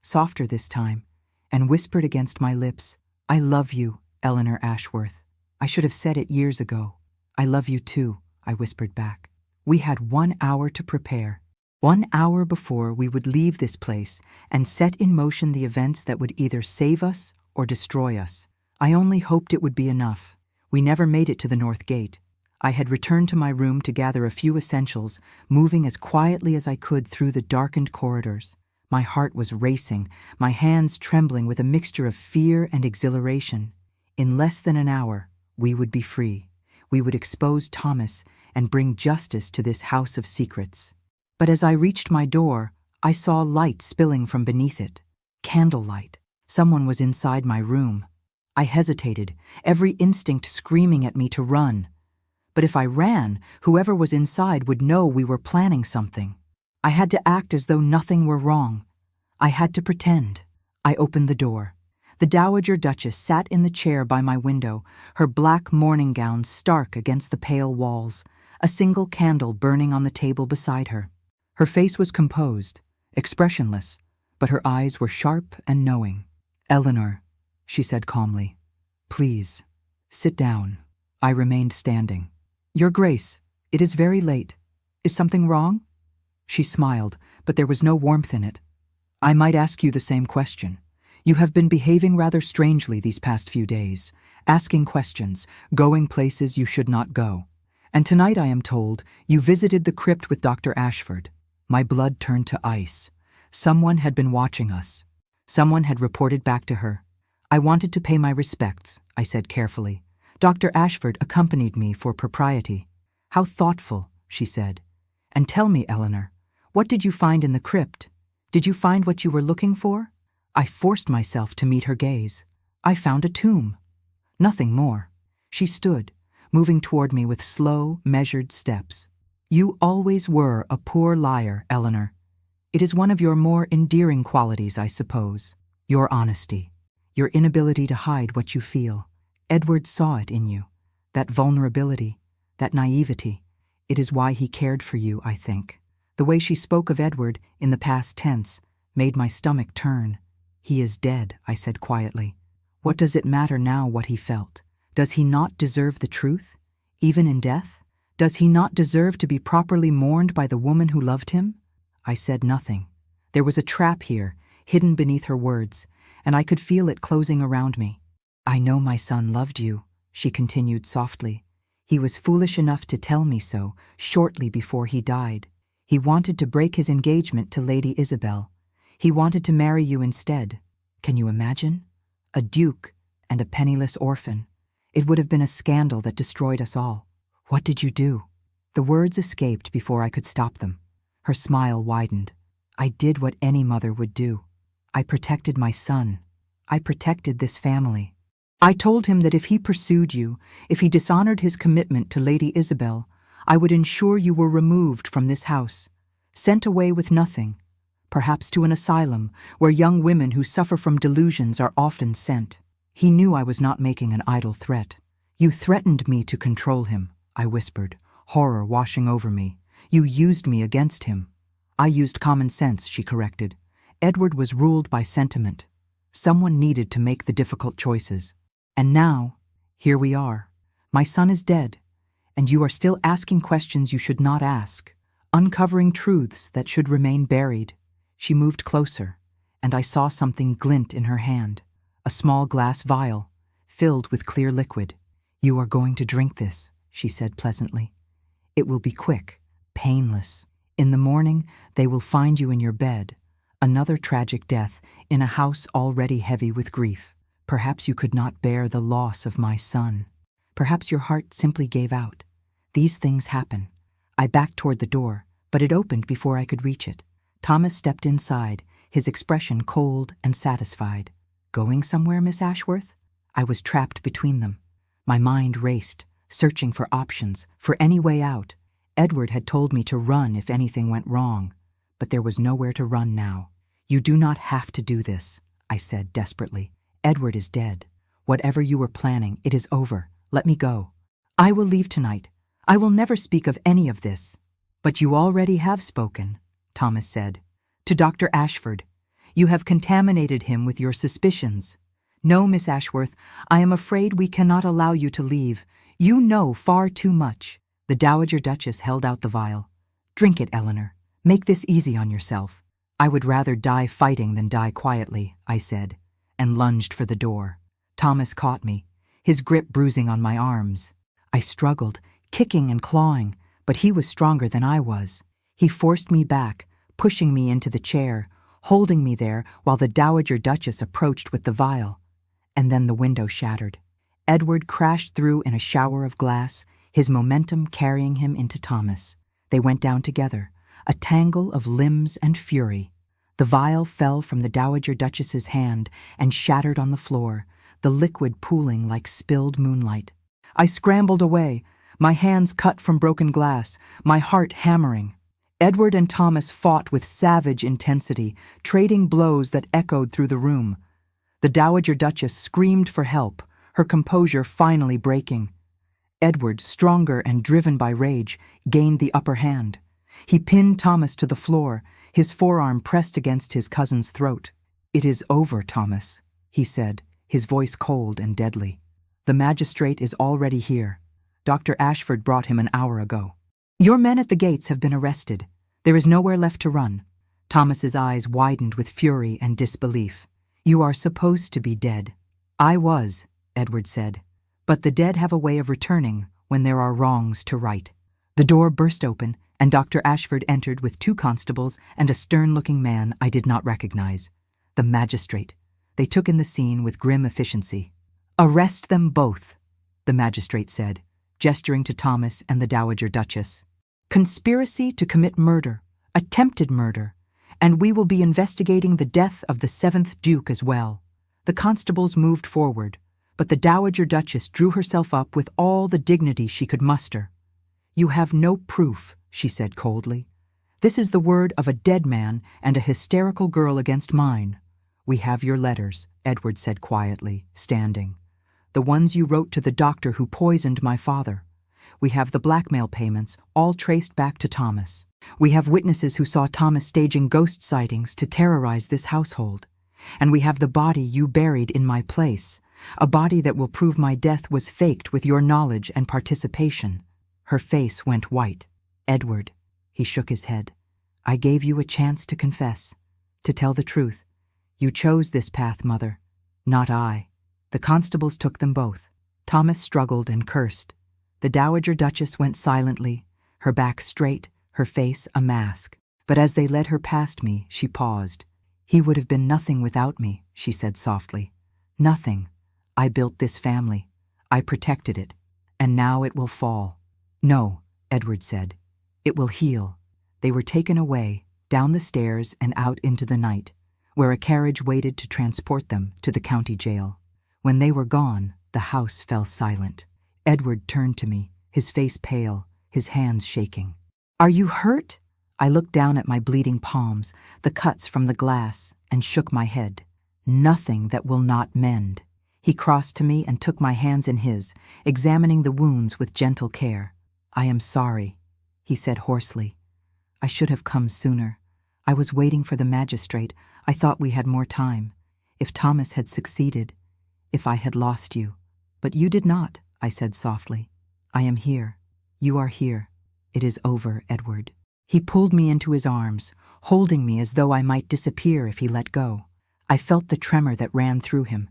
softer this time, and whispered against my lips, "I love you, Eleanor Ashworth. I should have said it years ago." "I love you too," I whispered back. We had 1 hour to prepare. 1 hour before we would leave this place and set in motion the events that would either save us or destroy us. I only hoped it would be enough. We never made it to the north gate. I had returned to my room to gather a few essentials, moving as quietly as I could through the darkened corridors. My heart was racing, my hands trembling with a mixture of fear and exhilaration. In less than an hour, we would be free. We would expose Thomas and bring justice to this house of secrets. But as I reached my door, I saw light spilling from beneath it. Candlelight. Someone was inside my room. I hesitated, every instinct screaming at me to run. But if I ran, whoever was inside would know we were planning something. I had to act as though nothing were wrong. I had to pretend. I opened the door. The Dowager Duchess sat in the chair by my window, her black morning gown stark against the pale walls, a single candle burning on the table beside her. Her face was composed, expressionless, but her eyes were sharp and knowing. "Eleanor," she said calmly, "please, sit down." I remained standing. "Your Grace, it is very late. Is something wrong?" She smiled, but there was no warmth in it. "I might ask you the same question. You have been behaving rather strangely these past few days, asking questions, going places you should not go. And tonight, I am told, you visited the crypt with Dr. Ashford." My blood turned to ice. Someone had been watching us. Someone had reported back to her. "I wanted to pay my respects," I said carefully. "Dr. Ashford accompanied me for propriety." "How thoughtful," she said. "And tell me, Eleanor, what did you find in the crypt? Did you find what you were looking for?" I forced myself to meet her gaze. "I found a tomb." Nothing more. She stood, moving toward me with slow, measured steps. "You always were a poor liar, Eleanor. It is one of your more endearing qualities, I suppose. Your honesty, your inability to hide what you feel. Edward saw it in you. That vulnerability, that naivety. It is why he cared for you, I think." The way she spoke of Edward in the past tense made my stomach turn. "He is dead," I said quietly. "What does it matter now what he felt? Does he not deserve the truth, even in death? Does he not deserve to be properly mourned by the woman who loved him?" I said nothing. There was a trap here, hidden beneath her words, and I could feel it closing around me. "I know my son loved you," she continued softly. "He was foolish enough to tell me so shortly before he died. He wanted to break his engagement to Lady Isabel. He wanted to marry you instead. Can you imagine? A duke and a penniless orphan. It would have been a scandal that destroyed us all. What did you do?" The words escaped before I could stop them. Her smile widened. "I did what any mother would do. I protected my son. I protected this family. I told him that if he pursued you, if he dishonored his commitment to Lady Isabel, I would ensure you were removed from this house, sent away with nothing, perhaps to an asylum where young women who suffer from delusions are often sent. He knew I was not making an idle threat. You threatened me to control him," I whispered, horror washing over me. "You used me against him." "I used common sense," she corrected. "Edward was ruled by sentiment. Someone needed to make the difficult choices. And now, here we are. My son is dead, and you are still asking questions you should not ask, uncovering truths that should remain buried." She moved closer, and I saw something glint in her hand, a small glass vial, filled with clear liquid. "You are going to drink this," she said pleasantly. "It will be quick, painless. In the morning, they will find you in your bed, another tragic death in a house already heavy with grief. Perhaps you could not bear the loss of my son. Perhaps your heart simply gave out. These things happen." I backed toward the door, but it opened before I could reach it. Thomas stepped inside, his expression cold and satisfied. "Going somewhere, Miss Ashworth?" I was trapped between them. My mind raced, searching for options, for any way out. Edward had told me to run if anything went wrong, but there was nowhere to run now. "You do not have to do this," I said desperately. "Edward is dead. Whatever you were planning, it is over. Let me go. I will leave tonight. I will never speak of any of this." "But you already have spoken," Thomas said. "To Dr. Ashford. You have contaminated him with your suspicions. No, Miss Ashworth, I am afraid we cannot allow you to leave. You know far too much." The Dowager Duchess held out the vial. "Drink it, Eleanor. Make this easy on yourself." "I would rather die fighting than die quietly," I said, and lunged for the door. Thomas caught me, his grip bruising on my arms. I struggled, kicking and clawing, but he was stronger than I was. He forced me back, pushing me into the chair, holding me there while the Dowager Duchess approached with the vial. And then the window shattered. Edward crashed through in a shower of glass, his momentum carrying him into Thomas. They went down together, a tangle of limbs and fury. The vial fell from the Dowager Duchess's hand and shattered on the floor, the liquid pooling like spilled moonlight. I scrambled away, my hands cut from broken glass, my heart hammering. Edward and Thomas fought with savage intensity, trading blows that echoed through the room. The Dowager Duchess screamed for help, her composure finally breaking. Edward, stronger and driven by rage, gained the upper hand. He pinned Thomas to the floor, his forearm pressed against his cousin's throat. "It is over, Thomas," he said, his voice cold and deadly. "The magistrate is already here. Dr. Ashford brought him an hour ago." "Your men at the gates have been arrested. There is nowhere left to run." Thomas's eyes widened with fury and disbelief. "You are supposed to be dead." "I was," Edward said. "But the dead have a way of returning when there are wrongs to right." The door burst open, and Dr. Ashford entered with 2 constables and a stern-looking man I did not recognize. The magistrate. They took in the scene with grim efficiency. "Arrest them both," the magistrate said, gesturing to Thomas and the Dowager Duchess. "Conspiracy to commit murder, attempted murder, and we will be investigating the death of the 7th Duke as well." The constables moved forward, but the Dowager Duchess drew herself up with all the dignity she could muster. "You have no proof," she said coldly. "This is the word of a dead man and a hysterical girl against mine." "We have your letters," Edward said quietly, standing. "The ones you wrote to the doctor who poisoned my father. We have the blackmail payments, all traced back to Thomas. We have witnesses who saw Thomas staging ghost sightings to terrorize this household. And we have the body you buried in my place, a body that will prove my death was faked with your knowledge and participation." Her face went white. "Edward," he shook his head, "I gave you a chance to confess, to tell the truth. You chose this path, Mother, not I." The constables took them both. Thomas struggled and cursed. The Dowager Duchess went silently, her back straight, her face a mask. But as they led her past me, she paused. "He would have been nothing without me," she said softly. "Nothing. I built this family. I protected it. And now it will fall." "No," Edward said. "It will heal." They were taken away, down the stairs and out into the night, where a carriage waited to transport them to the county jail. When they were gone, the house fell silent. Edward turned to me, his face pale, his hands shaking. "Are you hurt?" I looked down at my bleeding palms, the cuts from the glass, and shook my head. "Nothing that will not mend." He crossed to me and took my hands in his, examining the wounds with gentle care. "I am sorry," he said hoarsely. "I should have come sooner. I was waiting for the magistrate. I thought we had more time. If Thomas had succeeded, if I had lost you. But you did not," I said softly. "I am here. You are here. It is over, Edward." He pulled me into his arms, holding me as though I might disappear if he let go. I felt the tremor that ran through him,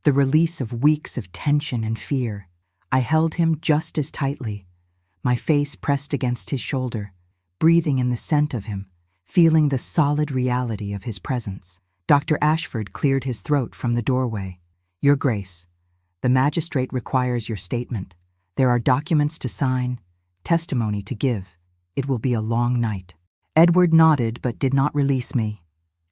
the release of weeks of tension and fear. I held him just as tightly, my face pressed against his shoulder, breathing in the scent of him, feeling the solid reality of his presence. Dr. Ashford cleared his throat from the doorway. "Your Grace, the magistrate requires your statement. There are documents to sign, testimony to give. It will be a long night." Edward nodded but did not release me.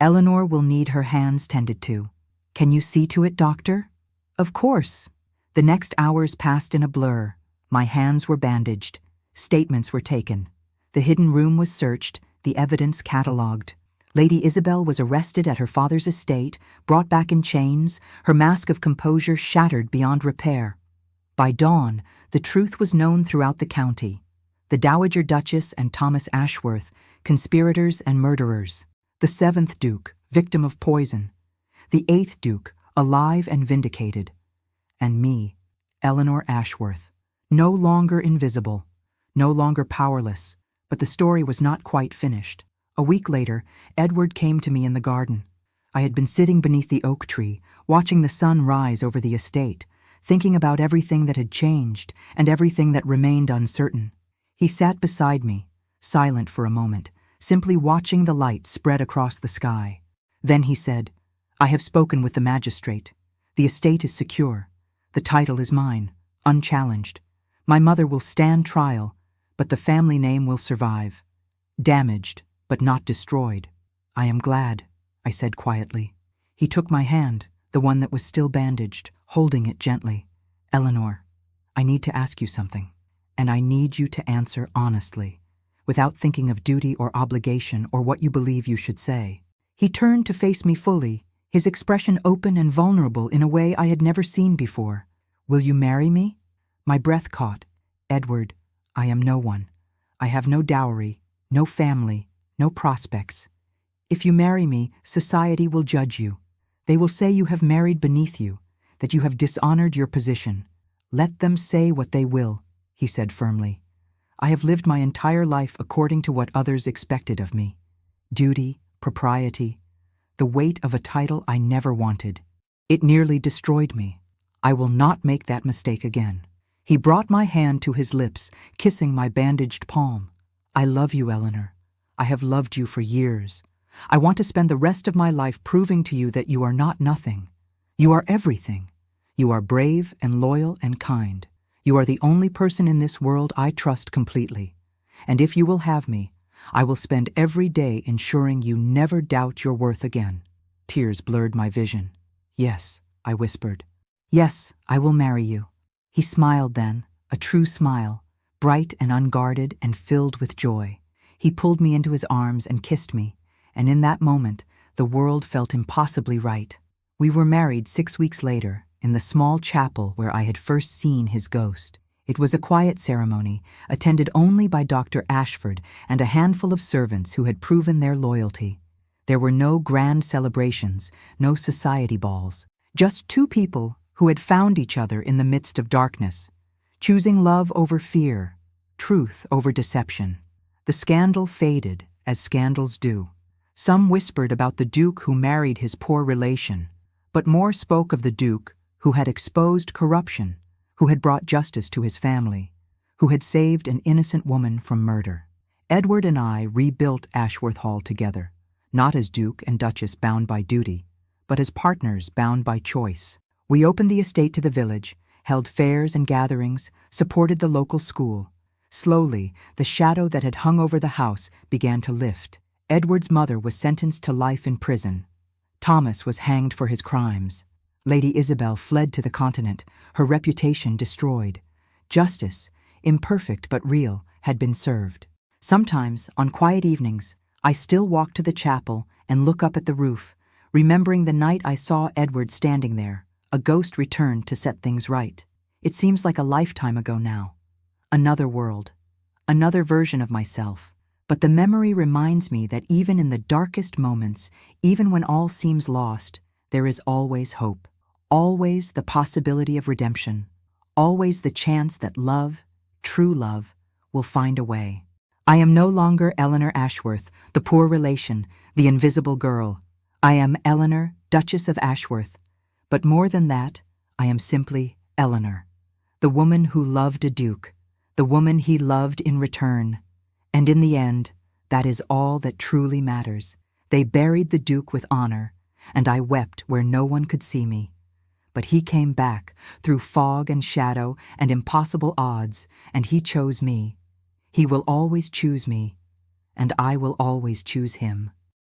"Eleanor will need her hands tended to. Can you see to it, Doctor?" "Of course." The next hours passed in a blur. My hands were bandaged. Statements were taken. The hidden room was searched, the evidence catalogued. Lady Isabel was arrested at her father's estate, brought back in chains, her mask of composure shattered beyond repair. By dawn, the truth was known throughout the county. The Dowager Duchess and Thomas Ashworth, conspirators and murderers. The 7th Duke, victim of poison. The 8th Duke, alive and vindicated. And me, Eleanor Ashworth, no longer invisible, no longer powerless, but the story was not quite finished. A week later, Edward came to me in the garden. I had been sitting beneath the oak tree, watching the sun rise over the estate, thinking about everything that had changed and everything that remained uncertain. He sat beside me, silent for a moment, simply watching the light spread across the sky. Then he said, "I have spoken with the magistrate. The estate is secure. The title is mine, unchallenged. My mother will stand trial, but the family name will survive. Damaged, but not destroyed." "I am glad," I said quietly. He took my hand, the one that was still bandaged, holding it gently. "Eleanor, I need to ask you something, and I need you to answer honestly, without thinking of duty or obligation or what you believe you should say." He turned to face me fully, his expression open and vulnerable in a way I had never seen before. "Will you marry me?" My breath caught. "Edward, I am no one. I have no dowry, no family, no prospects. If you marry me, society will judge you. They will say you have married beneath you, that you have dishonored your position. Let them say what they will," he said firmly. I have lived my entire life according to what others expected of me. Duty, propriety, the weight of a title I never wanted. It nearly destroyed me. I will not make that mistake again. He brought my hand to his lips, kissing my bandaged palm. I love you, Eleanor. I have loved you for years. I want to spend the rest of my life proving to you that you are not nothing. You are everything. You are brave and loyal and kind. You are the only person in this world I trust completely. And if you will have me, I will spend every day ensuring you never doubt your worth again. Tears blurred my vision. Yes, I whispered. Yes, I will marry you. He smiled then, a true smile, bright and unguarded and filled with joy. He pulled me into his arms and kissed me, and in that moment, the world felt impossibly right. We were married 6 weeks later, in the small chapel where I had first seen his ghost. It was a quiet ceremony, attended only by Dr. Ashford and a handful of servants who had proven their loyalty. There were no grand celebrations, no society balls, just two people who had found each other in the midst of darkness, choosing love over fear, truth over deception. The scandal faded, as scandals do. Some whispered about the Duke who married his poor relation, but more spoke of the Duke who had exposed corruption, who had brought justice to his family, who had saved an innocent woman from murder. Edward and I rebuilt Ashworth Hall together, not as Duke and Duchess bound by duty, but as partners bound by choice. We opened the estate to the village, held fairs and gatherings, supported the local school. Slowly, the shadow that had hung over the house began to lift. Edward's mother was sentenced to life in prison. Thomas was hanged for his crimes. Lady Isabel fled to the continent, her reputation destroyed. Justice, imperfect but real, had been served. Sometimes, on quiet evenings, I still walk to the chapel and look up at the roof, remembering the night I saw Edward standing there. A ghost returned to set things right. It seems like a lifetime ago now. Another world, another version of myself. But the memory reminds me that even in the darkest moments, even when all seems lost, there is always hope. Always the possibility of redemption. Always the chance that love, true love, will find a way. I am no longer Eleanor Ashworth, the poor relation, the invisible girl. I am Eleanor, Duchess of Ashworth. But more than that, I am simply Eleanor, the woman who loved a duke, the woman he loved in return. And in the end, that is all that truly matters. They buried the duke with honor, and I wept where no one could see me. But he came back through fog and shadow and impossible odds, and he chose me. He will always choose me, and I will always choose him.